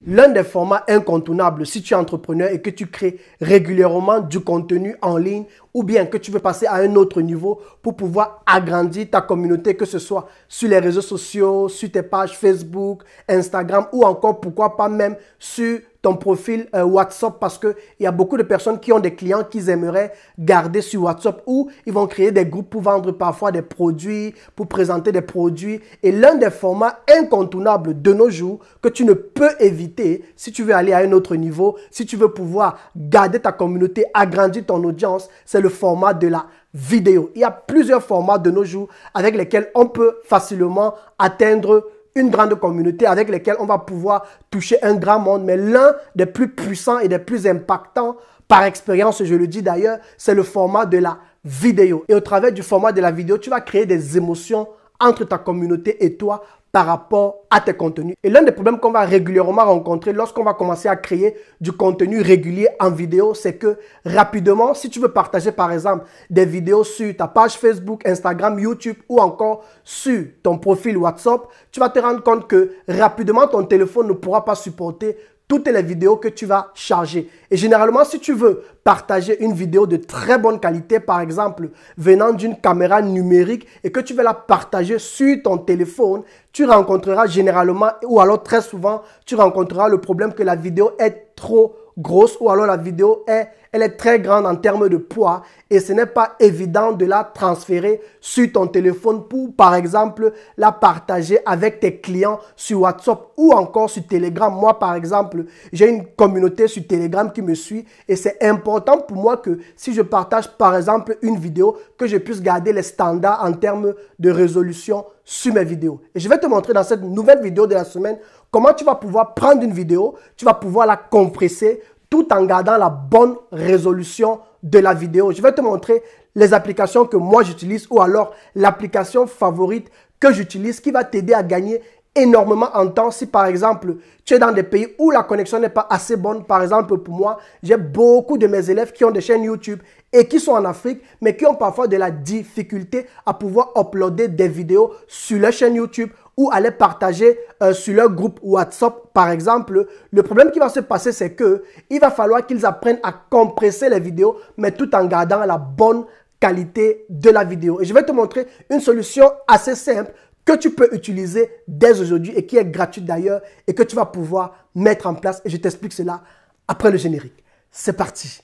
L'un des formats incontournables si tu es entrepreneur et que tu crées régulièrement du contenu en ligne ou bien que tu veux passer à un autre niveau pour pouvoir agrandir ta communauté, que ce soit sur les réseaux sociaux, sur tes pages Facebook, Instagram ou encore pourquoi pas même sur ton profil WhatsApp, parce qu'il y a beaucoup de personnes qui ont des clients qu'ils aimeraient garder sur WhatsApp ou ils vont créer des groupes pour vendre parfois des produits, pour présenter des produits. Et l'un des formats incontournables de nos jours que tu ne peux éviter si tu veux aller à un autre niveau, si tu veux pouvoir garder ta communauté, agrandir ton audience, c'est le format de la vidéo. Il y a plusieurs formats de nos jours avec lesquels on peut facilement atteindre une grande communauté, avec lesquelles on va pouvoir toucher un grand monde. Mais l'un des plus puissants et des plus impactants, par expérience, je le dis d'ailleurs, c'est le format de la vidéo. Et au travers du format de la vidéo, tu vas créer des émotions entre ta communauté et toi par rapport à tes contenus. Et l'un des problèmes qu'on va régulièrement rencontrer lorsqu'on va commencer à créer du contenu régulier en vidéo, c'est que rapidement, si tu veux partager par exemple des vidéos sur ta page Facebook, Instagram, YouTube ou encore sur ton profil WhatsApp, tu vas te rendre compte que rapidement ton téléphone ne pourra pas supporter toutes les vidéos que tu vas charger. Et généralement, si tu veux partager une vidéo de très bonne qualité, par exemple, venant d'une caméra numérique et que tu veux la partager sur ton téléphone, tu rencontreras généralement, ou alors très souvent, tu rencontreras le problème que la vidéo est trop grosse ou alors la vidéo elle est très grande en termes de poids et ce n'est pas évident de la transférer sur ton téléphone pour, par exemple, la partager avec tes clients sur WhatsApp ou encore sur Telegram. Moi, par exemple, j'ai une communauté sur Telegram qui me suit et c'est important pour moi que si je partage, par exemple, une vidéo, que je puisse garder les standards en termes de résolution sur mes vidéos. Et je vais te montrer dans cette nouvelle vidéo de la semaine comment tu vas pouvoir prendre une vidéo, tu vas pouvoir la compresser tout en gardant la bonne résolution de la vidéo. Je vais te montrer les applications que moi j'utilise ou alors l'application favorite que j'utilise qui va t'aider à gagner énormément en temps. Si par exemple tu es dans des pays où la connexion n'est pas assez bonne, par exemple pour moi, j'ai beaucoup de mes élèves qui ont des chaînes YouTube et qui sont en Afrique, mais qui ont parfois de la difficulté à pouvoir uploader des vidéos sur leur chaîne YouTube ou à les partager sur leur groupe WhatsApp, par exemple. Le problème qui va se passer, c'est que il va falloir qu'ils apprennent à compresser les vidéos, mais tout en gardant la bonne qualité de la vidéo. Et je vais te montrer une solution assez simple que tu peux utiliser dès aujourd'hui et qui est gratuite d'ailleurs et que tu vas pouvoir mettre en place. Et je t'explique cela après le générique. C'est parti.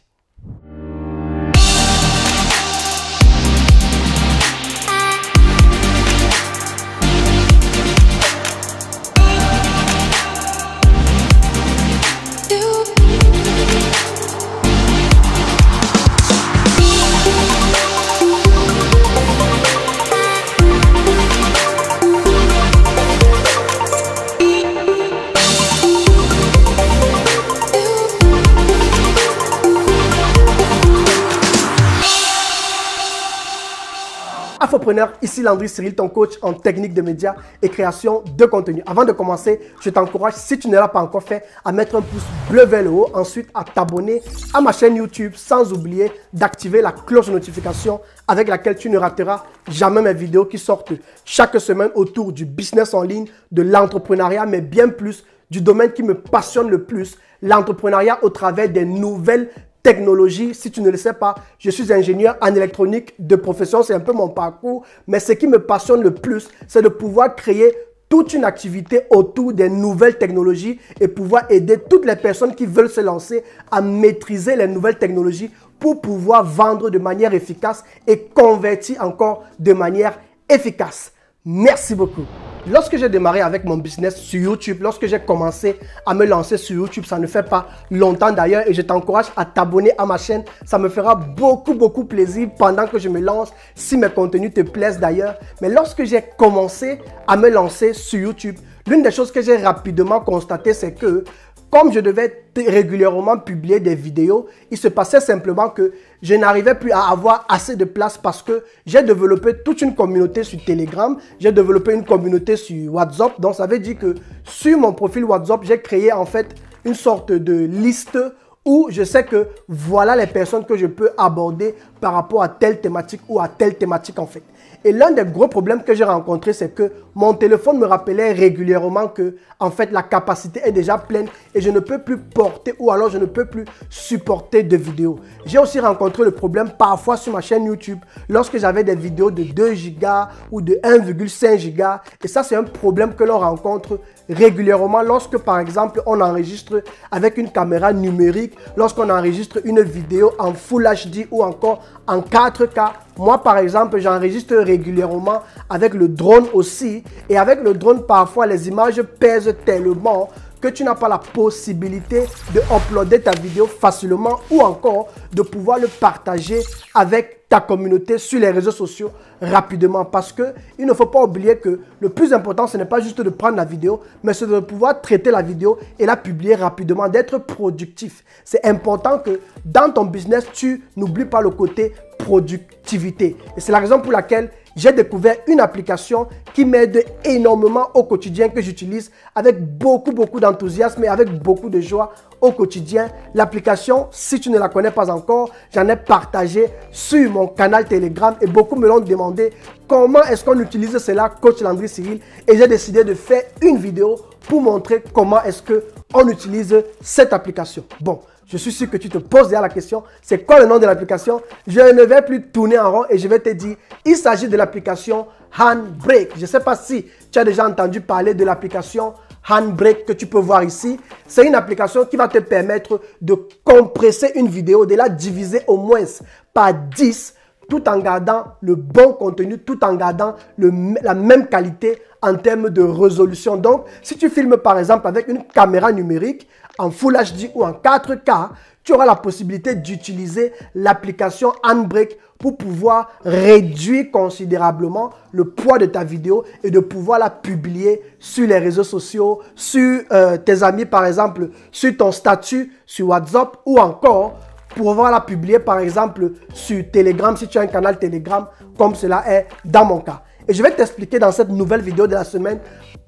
Infopreneur, ici Landry Cyril, ton coach en technique de médias et création de contenu. Avant de commencer, je t'encourage, si tu ne l'as pas encore fait, à mettre un pouce bleu vers le haut, ensuite à t'abonner à ma chaîne YouTube, sans oublier d'activer la cloche de notification avec laquelle tu ne rateras jamais mes vidéos qui sortent chaque semaine autour du business en ligne, de l'entrepreneuriat, mais bien plus du domaine qui me passionne le plus, l'entrepreneuriat au travers des nouvelles technologie. Si tu ne le sais pas, je suis ingénieur en électronique de profession, c'est un peu mon parcours, mais ce qui me passionne le plus, c'est de pouvoir créer toute une activité autour des nouvelles technologies et pouvoir aider toutes les personnes qui veulent se lancer à maîtriser les nouvelles technologies pour pouvoir vendre de manière efficace et convertir encore de manière efficace. Merci beaucoup. Lorsque j'ai démarré avec mon business sur YouTube, lorsque j'ai commencé à me lancer sur YouTube, ça ne fait pas longtemps d'ailleurs et je t'encourage à t'abonner à ma chaîne. Ça me fera beaucoup plaisir pendant que je me lance, si mes contenus te plaisent d'ailleurs. Mais lorsque j'ai commencé à me lancer sur YouTube, l'une des choses que j'ai rapidement constaté, c'est que comme je devais régulièrement publier des vidéos, il se passait simplement que je n'arrivais plus à avoir assez de place parce que j'ai développé toute une communauté sur Telegram, j'ai développé une communauté sur WhatsApp. Donc ça veut dire que sur mon profil WhatsApp, j'ai créé en fait une sorte de liste où je sais que voilà les personnes que je peux aborder par rapport à telle thématique ou à telle thématique en fait. Et l'un des gros problèmes que j'ai rencontré, c'est que mon téléphone me rappelait régulièrement que, en fait, la capacité est déjà pleine et je ne peux plus porter ou alors je ne peux plus supporter de vidéos. J'ai aussi rencontré le problème parfois sur ma chaîne YouTube lorsque j'avais des vidéos de 2 Go ou de 1,5 Go. Et ça, c'est un problème que l'on rencontre régulièrement lorsque, par exemple, on enregistre avec une caméra numérique, lorsqu'on enregistre une vidéo en Full HD ou encore en 4K. Moi, par exemple, j'enregistre régulièrement avec le drone aussi. Et avec le drone, parfois, les images pèsent tellement que tu n'as pas la possibilité de uploader ta vidéo facilement ou encore de pouvoir le partager avec ta communauté sur les réseaux sociaux rapidement. Parce que il ne faut pas oublier que le plus important, ce n'est pas juste de prendre la vidéo, mais c'est de pouvoir traiter la vidéo et la publier rapidement, d'être productif. C'est important que dans ton business, tu n'oublies pas le côté productivité. Et c'est la raison pour laquelle j'ai découvert une application qui m'aide énormément au quotidien, que j'utilise avec beaucoup d'enthousiasme et avec beaucoup de joie au quotidien. L'application, si tu ne la connais pas encore, j'en ai partagé sur mon canal Telegram et beaucoup me l'ont demandé comment est-ce qu'on utilise cela, Coach Landry Cyril. Et j'ai décidé de faire une vidéo pour montrer comment est-ce qu'on utilise cette application. Bon, je suis sûr que tu te poses déjà la question, c'est quoi le nom de l'application? Je ne vais plus tourner en rond et je vais te dire, il s'agit de l'application Handbrake. Je ne sais pas si tu as déjà entendu parler de l'application Handbrake que tu peux voir ici. C'est une application qui va te permettre de compresser une vidéo, de la diviser au moins par 10 tout en gardant le bon contenu, tout en gardant la même qualité en termes de résolution. Donc, si tu filmes par exemple avec une caméra numérique en Full HD ou en 4K, tu auras la possibilité d'utiliser l'application Handbrake pour pouvoir réduire considérablement le poids de ta vidéo et de pouvoir la publier sur les réseaux sociaux, sur tes amis par exemple, sur ton statut, sur WhatsApp ou encore pour pouvoir la publier par exemple sur Telegram si tu as un canal Telegram comme cela est dans mon cas. Et je vais t'expliquer dans cette nouvelle vidéo de la semaine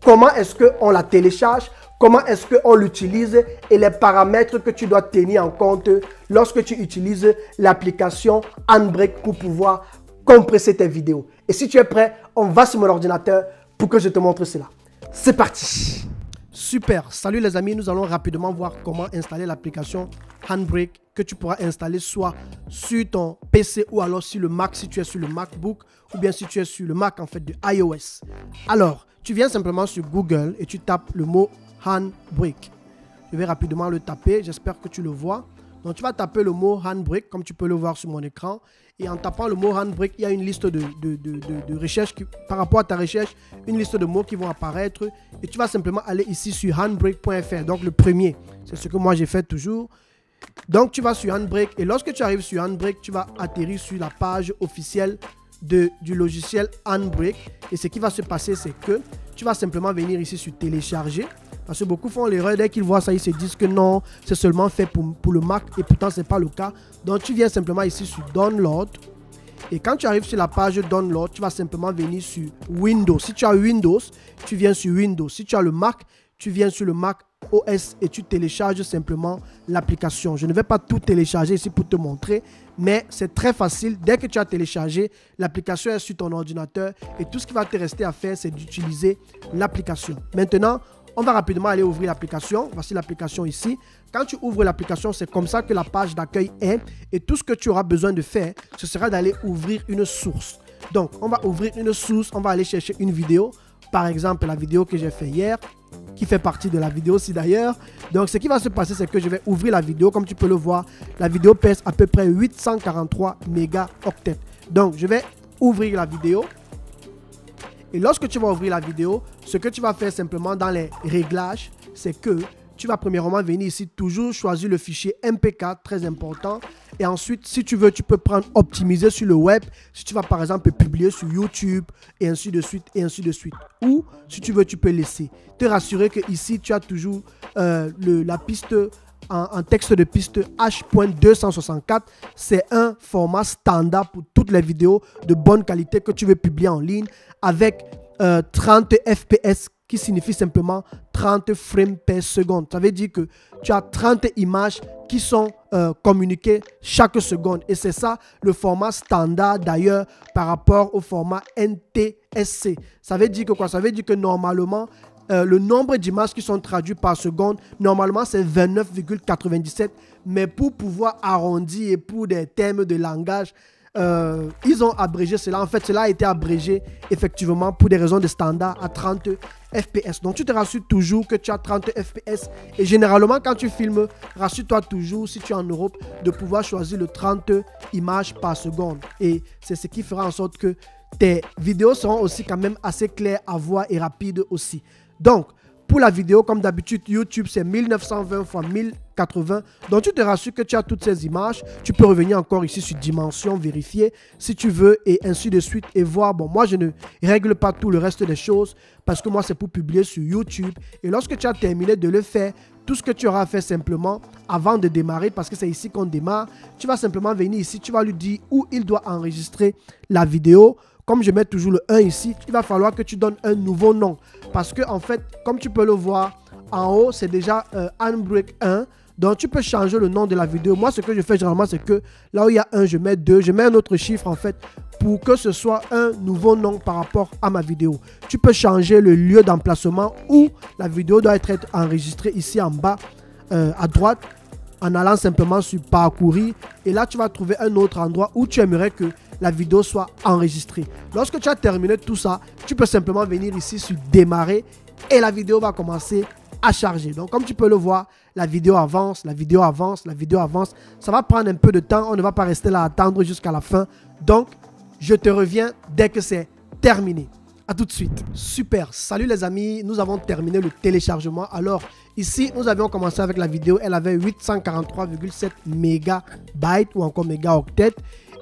comment est-ce qu'on la télécharge, comment est-ce qu'on l'utilise et les paramètres que tu dois tenir en compte lorsque tu utilises l'application Handbrake pour pouvoir compresser tes vidéos. Et si tu es prêt, on va sur mon ordinateur pour que je te montre cela. C'est parti! Super! Salut les amis, nous allons rapidement voir comment installer l'application Handbrake que tu pourras installer soit sur ton PC ou alors sur le Mac si tu es sur le MacBook ou bien si tu es sur le Mac en fait de iOS. Alors, tu viens simplement sur Google et tu tapes le mot Handbrake. Je vais rapidement le taper, j'espère que tu le vois. Donc tu vas taper le mot Handbrake comme tu peux le voir sur mon écran. Et en tapant le mot Handbrake, il y a une liste de recherches par rapport à ta recherche, une liste de mots qui vont apparaître. Et tu vas simplement aller ici sur handbrake.fr. Donc le premier, c'est ce que moi j'ai fait toujours. Donc tu vas sur Handbrake et lorsque tu arrives sur Handbrake, tu vas atterrir sur la page officielle du logiciel Handbrake. Et ce qui va se passer, c'est que tu vas simplement venir ici sur télécharger. Parce que beaucoup font l'erreur, dès qu'ils voient ça, ils se disent que non, c'est seulement fait pour le Mac et pourtant ce n'est pas le cas. Donc tu viens simplement ici sur Download. Et quand tu arrives sur la page Download, tu vas simplement venir sur Windows. Si tu as Windows, tu viens sur Windows. Si tu as le Mac, tu viens sur le Mac OS et tu télécharges simplement l'application. Je ne vais pas tout télécharger ici pour te montrer, mais c'est très facile. Dès que tu as téléchargé, l'application est sur ton ordinateur et tout ce qui va te rester à faire, c'est d'utiliser l'application. Maintenant, on va rapidement aller ouvrir l'application. Voici l'application ici. Quand tu ouvres l'application, c'est comme ça que la page d'accueil est. Et tout ce que tu auras besoin de faire, ce sera d'aller ouvrir une source. Donc, on va ouvrir une source. On va aller chercher une vidéo. Par exemple, la vidéo que j'ai fait hier, qui fait partie de la vidéo aussi d'ailleurs. Donc, ce qui va se passer, c'est que je vais ouvrir la vidéo. Comme tu peux le voir, la vidéo pèse à peu près 843 mégaoctets. Donc, je vais ouvrir la vidéo. Et lorsque tu vas ouvrir la vidéo, ce que tu vas faire simplement dans les réglages, c'est que tu vas premièrement venir ici, toujours choisir le fichier MP4, très important. Et ensuite, si tu veux, tu peux prendre optimiser sur le web. Si tu vas par exemple publier sur YouTube et ainsi de suite et ainsi de suite. Ou si tu veux, tu peux laisser. Te rassurer que ici, tu as toujours la piste en texte de piste H.264. C'est un format standard pour toutes les vidéos de bonne qualité que tu veux publier en ligne avec 30 fps qui signifie simplement 30 frames par seconde. Ça veut dire que tu as 30 images qui sont communiquées chaque seconde. Et c'est ça le format standard d'ailleurs par rapport au format NTSC. Ça veut dire que quoi? Ça veut dire que normalement, le nombre d'images qui sont traduites par seconde, normalement c'est 29,97. Mais pour pouvoir arrondir et pour des termes de langage, ils ont abrégé cela. En fait, cela a été abrégé effectivement pour des raisons de standard à 30 FPS. Donc, tu te rassures toujours que tu as 30 FPS. Et généralement, quand tu filmes, rassure-toi toujours, si tu es en Europe, de pouvoir choisir le 30 images par seconde. Et c'est ce qui fera en sorte que tes vidéos seront aussi quand même assez claires à voir et rapides aussi. Donc, pour la vidéo, comme d'habitude, YouTube, c'est 1920 x 1080. Donc, tu te rassures que tu as toutes ces images. Tu peux revenir encore ici sur dimension, vérifier si tu veux et ainsi de suite. Et voir, bon, moi, je ne règle pas tout le reste des choses parce que moi, c'est pour publier sur YouTube. Et lorsque tu as terminé de le faire, tout ce que tu auras fait simplement avant de démarrer, parce que c'est ici qu'on démarre, tu vas simplement venir ici, tu vas lui dire où il doit enregistrer la vidéo. Comme je mets toujours le 1 ici, il va falloir que tu donnes un nouveau nom. Parce que en fait, comme tu peux le voir, en haut, c'est déjà Handbrake 1. Donc, tu peux changer le nom de la vidéo. Moi, ce que je fais généralement, c'est que là où il y a 1, je mets 2. Je mets un autre chiffre, en fait, pour que ce soit un nouveau nom par rapport à ma vidéo. Tu peux changer le lieu d'emplacement où la vidéo doit être enregistrée ici en bas, à droite, en allant simplement sur parcourir. Et là, tu vas trouver un autre endroit où tu aimerais que la vidéo soit enregistrée. Lorsque tu as terminé tout ça, tu peux simplement venir ici sur démarrer et la vidéo va commencer à charger. Donc, comme tu peux le voir, la vidéo avance, la vidéo avance, la vidéo avance. Ça va prendre un peu de temps. On ne va pas rester là à attendre jusqu'à la fin. Donc, je te reviens dès que c'est terminé. À tout de suite. Super. Salut les amis. Nous avons terminé le téléchargement. Alors, ici, nous avions commencé avec la vidéo. Elle avait 843,7 mégabytes ou encore mégaoctets.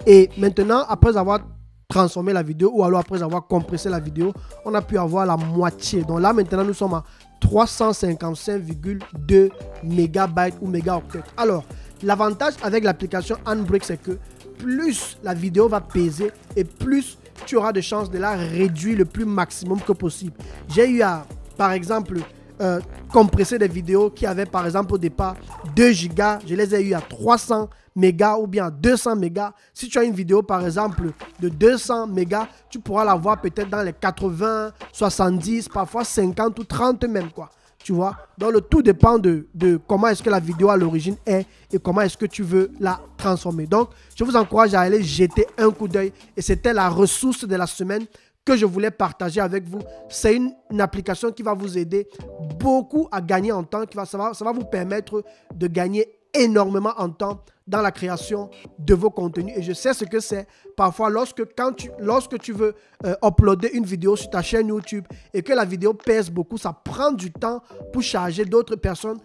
Et maintenant, après avoir transformé la vidéo ou alors après avoir compressé la vidéo, on a pu avoir la moitié. Donc là, maintenant, nous sommes à 355,2 mégabytes ou mégaoctets. Alors, l'avantage avec l'application Handbrake, c'est que plus la vidéo va peser et plus tu auras de chances de la réduire le plus maximum que possible. J'ai eu à, par exemple, compresser des vidéos qui avaient par exemple au départ 2 gigas, je les ai eu à 300 mégas ou bien à 200 mégas. Si tu as une vidéo par exemple de 200 mégas, tu pourras la voir peut-être dans les 80, 70, parfois 50 ou 30 même quoi. Tu vois, donc le tout dépend de comment est-ce que la vidéo à l'origine est et comment est-ce que tu veux la transformer. Donc, je vous encourage à aller jeter un coup d'œil et c'était la ressource de la semaine que je voulais partager avec vous. C'est une application qui va vous aider beaucoup à gagner en temps, ça va vous permettre de gagner énormément en temps dans la création de vos contenus. Et je sais ce que c'est. Parfois, lorsque tu veux uploader une vidéo sur ta chaîne YouTube et que la vidéo pèse beaucoup, ça prend du temps pour charger d'autres personnes.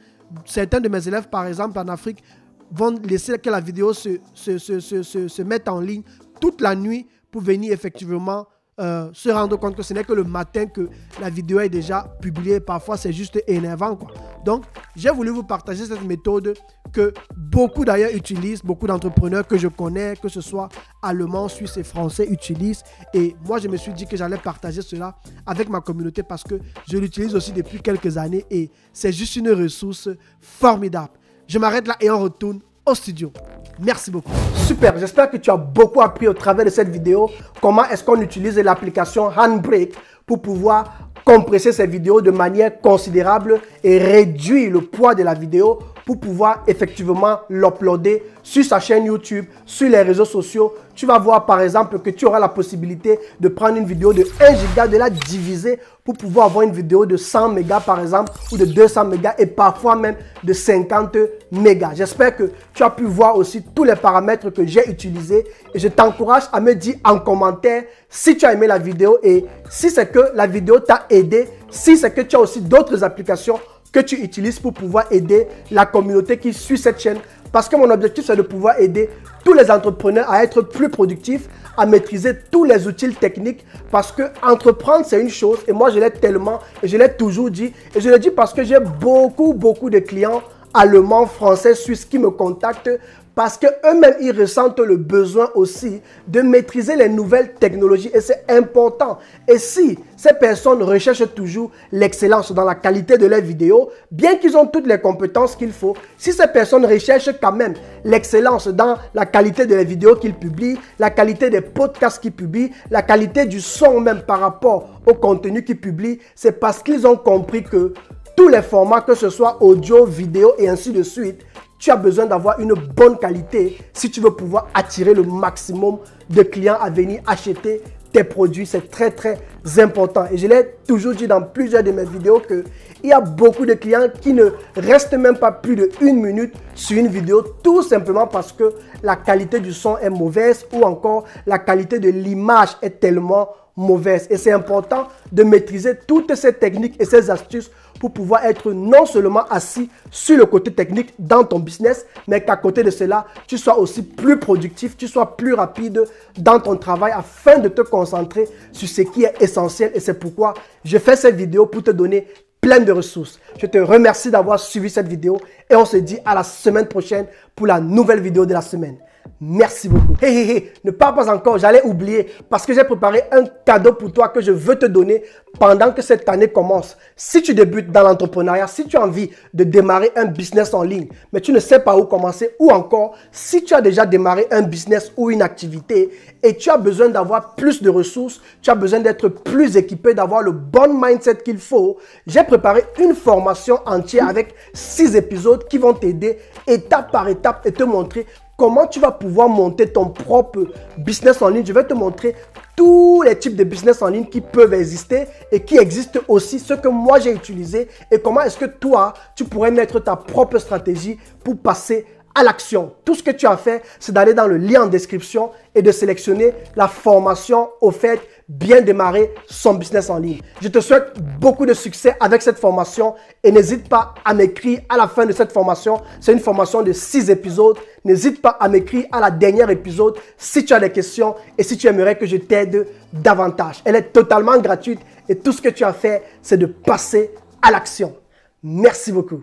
Certains de mes élèves, par exemple, en Afrique, vont laisser que la vidéo se mette en ligne toute la nuit pour venir effectivement se rendre compte que ce n'est que le matin que la vidéo est déjà publiée. Parfois, c'est juste énervant, quoi. Donc, j'ai voulu vous partager cette méthode que beaucoup d'ailleurs utilisent, beaucoup d'entrepreneurs que je connais, que ce soit allemands, suisses et français utilisent. Et moi, je me suis dit que j'allais partager cela avec ma communauté parce que je l'utilise aussi depuis quelques années et c'est juste une ressource formidable. Je m'arrête là et on retourne au studio. Merci beaucoup. Super, j'espère que tu as beaucoup appris au travers de cette vidéo comment est-ce qu'on utilise l'application Handbrake pour pouvoir compresser ces vidéos de manière considérable et réduire le poids de la vidéo pour pouvoir effectivement l'uploader sur sa chaîne YouTube, sur les réseaux sociaux. Tu vas voir par exemple que tu auras la possibilité de prendre une vidéo de 1 giga, de la diviser pour pouvoir avoir une vidéo de 100 mégas par exemple ou de 200 mégas et parfois même de 50 mégas. J'espère que tu as pu voir aussi tous les paramètres que j'ai utilisés et je t'encourage à me dire en commentaire si tu as aimé la vidéo et si c'est que la vidéo t'a aidé, si c'est que tu as aussi d'autres applications que tu utilises pour pouvoir aider la communauté qui suit cette chaîne. Parce que mon objectif, c'est de pouvoir aider tous les entrepreneurs à être plus productifs, à maîtriser tous les outils techniques. Parce que entreprendre, c'est une chose. Et moi, je l'ai tellement, et je l'ai toujours dit. Et je le dis parce que j'ai beaucoup de clients allemands, français, suisses qui me contactent parce qu'eux-mêmes, ils ressentent le besoin aussi de maîtriser les nouvelles technologies et c'est important. Et si ces personnes recherchent toujours l'excellence dans la qualité de leurs vidéos, bien qu'ils ont toutes les compétences qu'il faut, si ces personnes recherchent quand même l'excellence dans la qualité de les vidéos qu'ils publient, la qualité des podcasts qu'ils publient, la qualité du son même par rapport au contenu qu'ils publient, c'est parce qu'ils ont compris que tous les formats, que ce soit audio, vidéo et ainsi de suite, tu as besoin d'avoir une bonne qualité si tu veux pouvoir attirer le maximum de clients à venir acheter tes produits. C'est très très important. Et je l'ai toujours dit dans plusieurs de mes vidéos qu'il y a beaucoup de clients qui ne restent même pas plus de 1 minute sur une vidéo tout simplement parce que la qualité du son est mauvaise ou encore la qualité de l'image est tellement mauvaise. Et c'est important de maîtriser toutes ces techniques et ces astuces pour pouvoir être non seulement assis sur le côté technique dans ton business, mais qu'à côté de cela, tu sois aussi plus productif, tu sois plus rapide dans ton travail afin de te concentrer sur ce qui est essentiel. Et c'est pourquoi je fais cette vidéo pour te donner plein de ressources. Je te remercie d'avoir suivi cette vidéo et on se dit à la semaine prochaine pour la nouvelle vidéo de la semaine. Merci beaucoup. Ne pars pas encore, j'allais oublier parce que j'ai préparé un cadeau pour toi que je veux te donner pendant que cette année commence. Si tu débutes dans l'entrepreneuriat, si tu as envie de démarrer un business en ligne, mais tu ne sais pas où commencer ou encore si tu as déjà démarré un business ou une activité et tu as besoin d'avoir plus de ressources, tu as besoin d'être plus équipé, d'avoir le bon mindset qu'il faut, j'ai préparé une formation entière avec 6 épisodes qui vont t'aider étape par étape et te montrer comment tu vas pouvoir monter ton propre business en ligne. Je vais te montrer tous les types de business en ligne qui peuvent exister et qui existent aussi, ce que moi j'ai utilisé et comment est-ce que toi, tu pourrais mettre ta propre stratégie pour passer à l'action. Tout ce que tu as fait, c'est d'aller dans le lien en description et de sélectionner la formation offerte bien démarrer son business en ligne. Je te souhaite beaucoup de succès avec cette formation et n'hésite pas à m'écrire à la fin de cette formation. C'est une formation de 6 épisodes. N'hésite pas à m'écrire à la dernière épisode si tu as des questions et si tu aimerais que je t'aide davantage. Elle est totalement gratuite et tout ce que tu as fait, c'est de passer à l'action. Merci beaucoup.